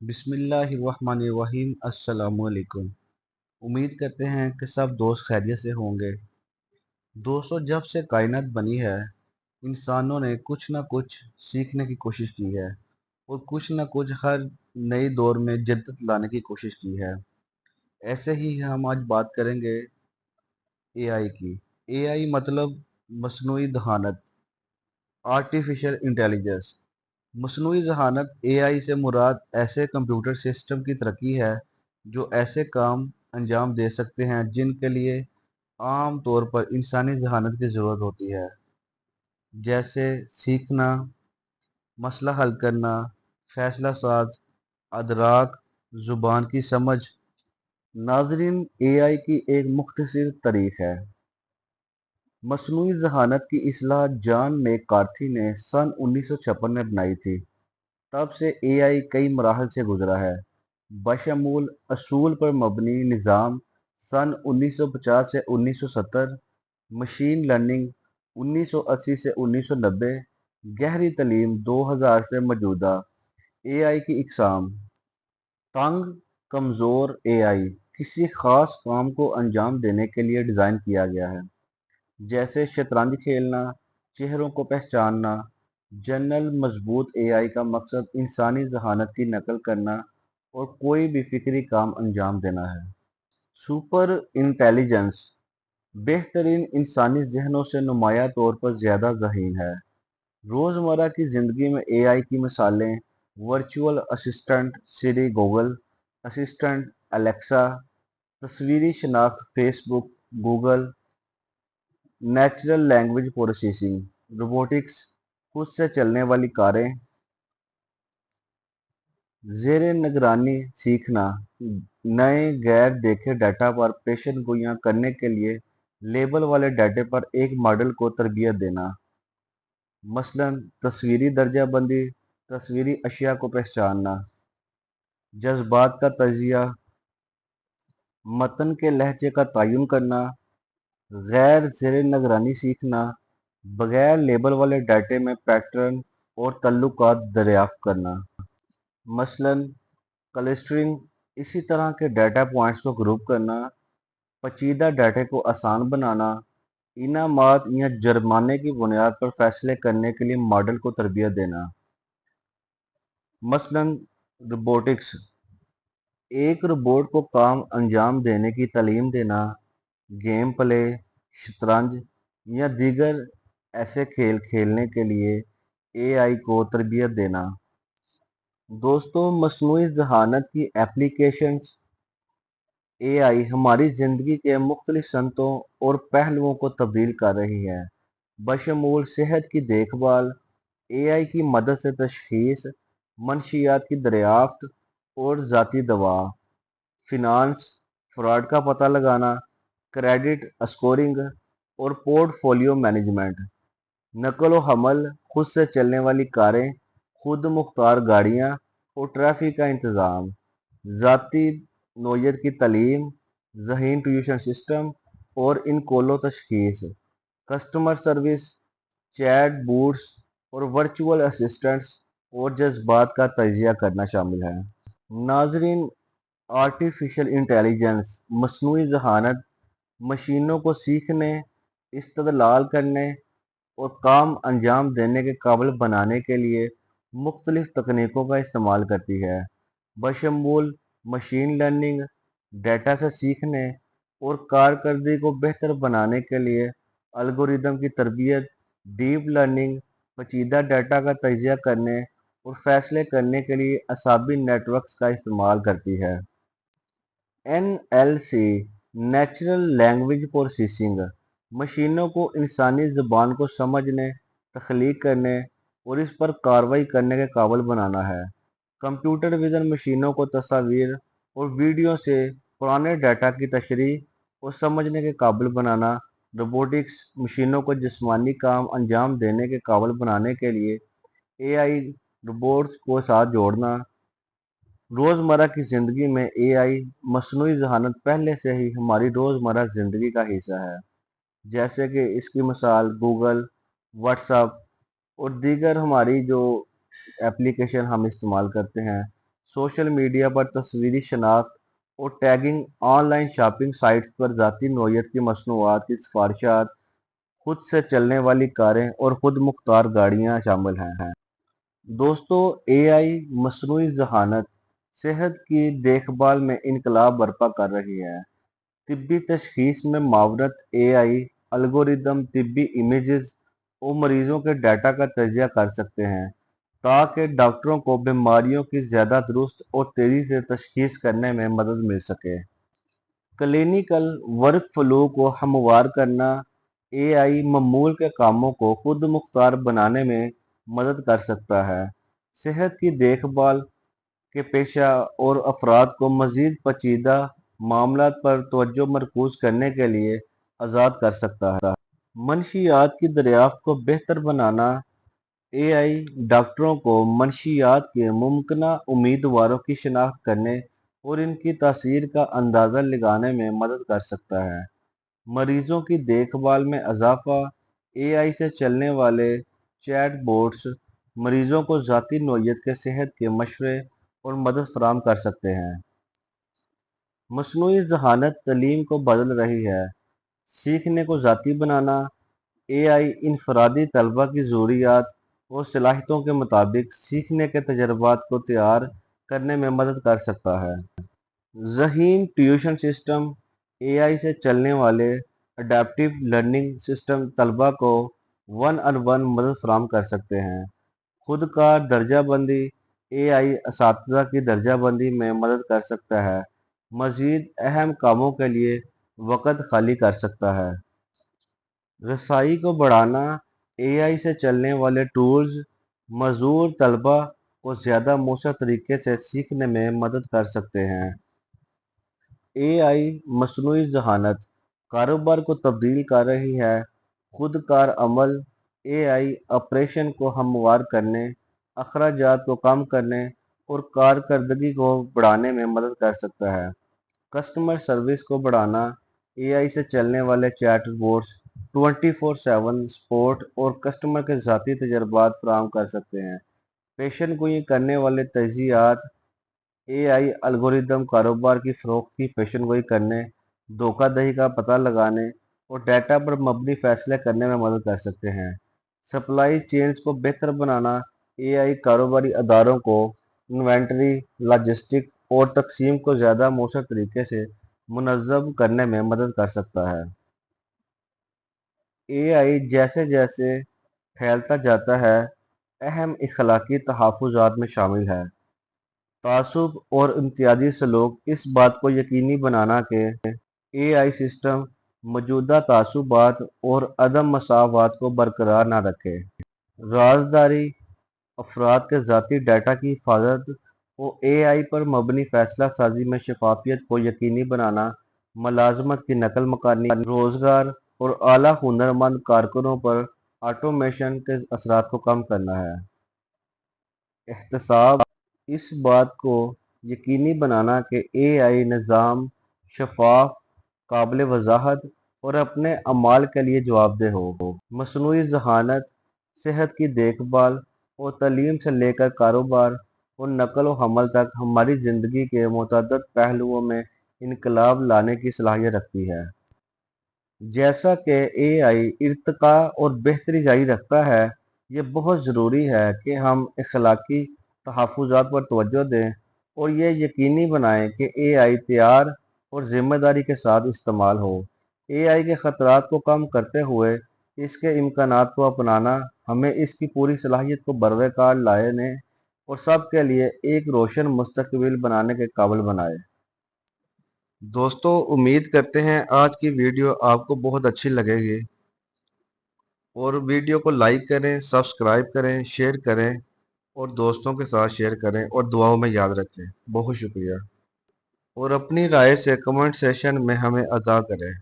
बिस्मिल्लाहिर्रहमानिर्रहीम। अस्सलाम वालेकुम। उम्मीद करते हैं कि सब दोस्त खैरियत से होंगे। दोस्तों, जब से कायनात बनी है इंसानों ने कुछ ना कुछ सीखने की कोशिश की है और कुछ ना कुछ हर नए दौर में जद्दत लाने की कोशिश की है। ऐसे ही हम आज बात करेंगे एआई की। एआई मतलब मसनूई जहानत, आर्टिफिशियल इंटेलिजेंस। मसनूई ज़हानत एआई से मुराद ऐसे कंप्यूटर सिस्टम की तरक्की है जो ऐसे काम अंजाम दे सकते हैं जिनके लिए आम तौर पर इंसानी ज़हानत की ज़रूरत होती है, जैसे सीखना, मसला हल करना, फैसला साज, अदराक, ज़ुबान की समझ। नाज़रीन, एआई की एक मुख्तसर तारीख है। मसनूई ज़हानत की इस्लाह जॉन मैककार्थी ने सन 1956 में बनाई थी। तब से एआई कई मराहल से गुजरा है। बशमूल असूल पर मबनी निज़ाम सन 1950 से 1970, मशीन लर्निंग 1980 से 1990, गहरी तालीम 2000 से मौजूदा। एआई की इकसाम: तंग कमज़ोर एआई किसी खास काम को अंजाम देने के लिए डिज़ाइन किया गया है, जैसे शतरंज खेलना, चेहरों को पहचानना। जनरल मजबूत एआई का मकसद इंसानी जहानत की नकल करना और कोई भी फिक्री काम अंजाम देना है। सुपर इंटेलिजेंस बेहतरीन इंसानी जहनों से नुमाया तौर पर ज़्यादा ज़हीन है। रोज़मर्रा की ज़िंदगी में एआई की मिसालें वर्चुअल असिस्टेंट सिरी, गूगल असिस्टेंट एलेक्सा, तस्वीरी शनाख्त Facebook, Google, natural language processing, robotics, खुद से चलने वाली कारें, ज़ेर निगरानी सीखना, नए गैर देखे डाटा पर पेशन गोइयां करने के लिए लेबल वाले डाटे पर एक मॉडल को तरबियत देना। मसलन तस्वीरी दर्जाबंदी, तस्वीरी अशिया को पहचानना, जज्बात का तजिया, मतन के लहजे का तयन करना, गैर ज़ेर निगरानी सीखना, बगैर लेबल वाले डाटे में पैटर्न और तल्लुकात दरियाफ्त करना। मसलन क्लस्टरिंग, इसी तरह के डाटा पॉइंट्स को ग्रुप करना, पेचीदा डाटे को आसान बनाना, इनामात या जुर्माने की बुनियाद पर फैसले करने के लिए मॉडल को तरबियत देना। मसलन रोबोटिक्स, एक रोबोट को काम अंजाम देने की तालीम देना, गेम प्ले, शतरंज या दीगर ऐसे खेल खेलने के लिए एआई को तरबियत देना। दोस्तों, मसनूई ज़हानत की एप्लीकेशंस एआई हमारी ज़िंदगी के मुख्तलिफ सनतों और पहलुओं को तब्दील कर रही है। बशमूल सेहत की देखभाल, एआई की मदद से तशखीस, मनशियात की दरियाफ्त और ज़ाती दवा, फिनांस, फ्रॉड का पता लगाना, क्रेडिट स्कोरिंग और पोर्टफोलियो मैनेजमेंट, नकल व हमल, खुद से चलने वाली कारें, खुद मुख्तार गाड़ियाँ और ट्रैफिक का इंतज़ाम, ज़ाती नौयत की तालीम, ज़हीन ट्यूशन सिस्टम और इनकोलो तशखीस, कस्टमर सर्विस, चैट बूट्स और वर्चुअल असिस्टेंट्स और जज्बात का तजिया करना शामिल है। नाजरीन, आर्टिफिशियल इंटेलिजेंस मसनूई जहानत मशीनों को सीखने, इस्तदलाल करने और काम अंजाम देने के काबिल बनाने के लिए मुख्तलिफ तकनीकों का इस्तेमाल करती है, बशमूल मशीन लर्निंग, डेटा से सीखने और कारकर्दगी को बेहतर बनाने के लिए एल्गोरिदम की तरबियत, डीप लर्निंग, पेचीदा डाटा का तजिया करने और फैसले करने के लिए असाबी नेटवर्क्स का इस्तेमाल करती है। एनएलसी नेचुरल लैंग्वेज प्रोसेसिंग मशीनों को इंसानी ज़ुबान को समझने, तख्लीक करने और इस पर कार्रवाई करने के काबिल बनाना है। कंप्यूटर विज़न मशीनों को तस्वीर और वीडियो से पुराने डाटा की तशरीह और समझने के काबिल बनाना। रोबोटिक्स मशीनों को जिस्मानी काम अंजाम देने के काबिल बनाने के लिए एआई रोबोट्स को साथ जोड़ना। रोज़मर्रा की ज़िंदगी में एआई मसनूई ज़हानत पहले से ही हमारी रोज़मर्रा ज़िंदगी का हिस्सा है, जैसे कि इसकी मिसाल गूगल, व्हाट्सएप और दीगर हमारी जो एप्लीकेशन हम इस्तेमाल करते हैं, सोशल मीडिया पर तस्वीरी शनाख्त और टैगिंग, ऑनलाइन शॉपिंग साइट्स पर ज़ाती नौइयत की मसनूआत की सिफारिशात, खुद से चलने वाली कारें और खुद मुख्तार गाड़ियाँ शामिल हैं। दोस्तों, एआई मसनूई ज़हानत सेहत की देखभाल में इनकलाब बर्पा कर रही है। तिब्बी तशखीस में मावरत एआई एल्गोरिदम तिब्बी इमेजेस और मरीजों के डाटा का तजिया कर सकते हैं ताकि डॉक्टरों को बीमारियों की ज़्यादा दुरुस्त और तेज़ी से तशखीस करने में मदद मिल सके। क्लिनिकल वर्कफ्लो को हमवार करना एआई ममूल के कामों को खुद मुख्तार बनाने में मदद कर सकता है। सेहत की देखभाल के पेशा और अफराद को मज़ीद पेचीदा मामलात पर तवज्जो मरकूज करने के लिए आज़ाद कर सकता है। मनशियात की दरियाफ्त को बेहतर बनाना एआई डॉक्टरों को मनशियात के मुमकिना उम्मीदवारों की शिनाख्त करने और इनकी तासीर का अंदाज़ा लगाने में मदद कर सकता है। मरीजों की देखभाल में इजाफा एआई से चलने वाले चैटबॉट्स मरीजों को ज़ाती नौइयत के सेहत के मशवरे और मदद फराहम कर सकते हैं। मसनूई ज़हानत तालीम को बदल रही है। सीखने को ज़ाती बनाना एआई इनफरादी तलबा की ज़रूरियात और सलाहियतों के मुताबिक सीखने के तजर्बात को तैयार करने में मदद कर सकता है। ज़हीन ट्यूशन सिस्टम एआई से चलने वाले अडेप्टिव लर्निंग सिस्टम तलबा को वन ऑन वन मदद फराहम कर सकते हैं। खुद का दर्जा बंदी एआई असातिज़ा की दर्जा बंदी में मदद कर सकता है, मज़ीद अहम कामों के लिए वक़्त खाली कर सकता है। रसाई को बढ़ाना एआई से चलने वाले टूल्स मज़दूर तलबा को ज़्यादा मौसर तरीके से सीखने में मदद कर सकते हैं। एआई मसनूई ज़हानत कारोबार को तब्दील कर रही है। खुद कार अमल एआई ऑपरेशन को हमवार करने, अखराजात को कम करने और कारकर्दगी को बढ़ाने में मदद कर सकता है। कस्टमर सर्विस को बढ़ाना एआई से चलने वाले चैटबॉट्स 24/7 सपोर्ट और कस्टमर के ज़ाती तजर्बात फराहम कर सकते हैं। पेशन गोई करने वाले तजज़ियात एआई एल्गोरिदम कारोबार की फ़रोख्त की पेशेनगोई करने, धोखाधड़ी का पता लगाने और डेटा पर मबनी फ़ैसले करने में मदद कर सकते हैं। सप्लाई चेन्स को बेहतर बनाना एआई कारोबारी अदारों को इन्वेंटरी, लॉजिस्टिक और तक़सीम को ज़्यादा मौसर तरीके से मुनज़्ज़म करने में मदद कर सकता है। एआई जैसे जैसे फैलता जाता है, अहम इखलाकी तहफ़्फ़ुज़ात में शामिल है। तासुब और इम्तियाजी सलूक इस बात को यकीनी बनाना कि एआई सिस्टम मौजूदा तासुबात और अदम मसावात को बरकरार न रखे। राजदारी अफराद के ज़ाती डाटा की हिफाजत और एआई पर मबनी फ़ैसला साजी में शफाफियत को यकीनी बनाना, मुलाजमत की नकल मकानी, रोज़गार और आला हुनरमंद कारकुनों पर ऑटोमेशन के असरात को कम करना है। एहतसाब इस बात को यकीनी बनाना कि एआई निज़ाम शफ़ाफ़, काबिल वज़ाहत और अपने अमाल के लिए जवाबदेह हो। मसनूई ज़हानत सेहत की देखभाल और तालीम से लेकर कारोबार और नक़ल व हमल तक हमारी ज़िंदगी के मुतअद्दिद पहलुओं में इनकलाब लाने की सलाहियत रखती है। जैसा कि एआई इर्तिका और बेहतरी जारी रखता है, ये बहुत ज़रूरी है कि हम इखलाकी तहफ़्फ़ुज़ात पर तवज्जो दें और ये यकीनी बनाएं कि एआई तैयार और ज़िम्मेदारी के साथ इस्तेमाल हो। एआई के ख़तरात को कम करते हुए इसके इम्कानात को अपनाना हमें इसकी पूरी सलाहियत को बरक़रार लाने और सबके लिए एक रोशन मुस्तक़बिल बनाने के काबिल बनाए। दोस्तों, उम्मीद करते हैं आज की वीडियो आपको बहुत अच्छी लगेगी और वीडियो को लाइक करें, सब्सक्राइब करें, शेयर करें और दोस्तों के साथ शेयर करें और दुआओं में याद रखें। बहुत शुक्रिया और अपनी राय से कमेंट सेशन में हमें आगाह करें।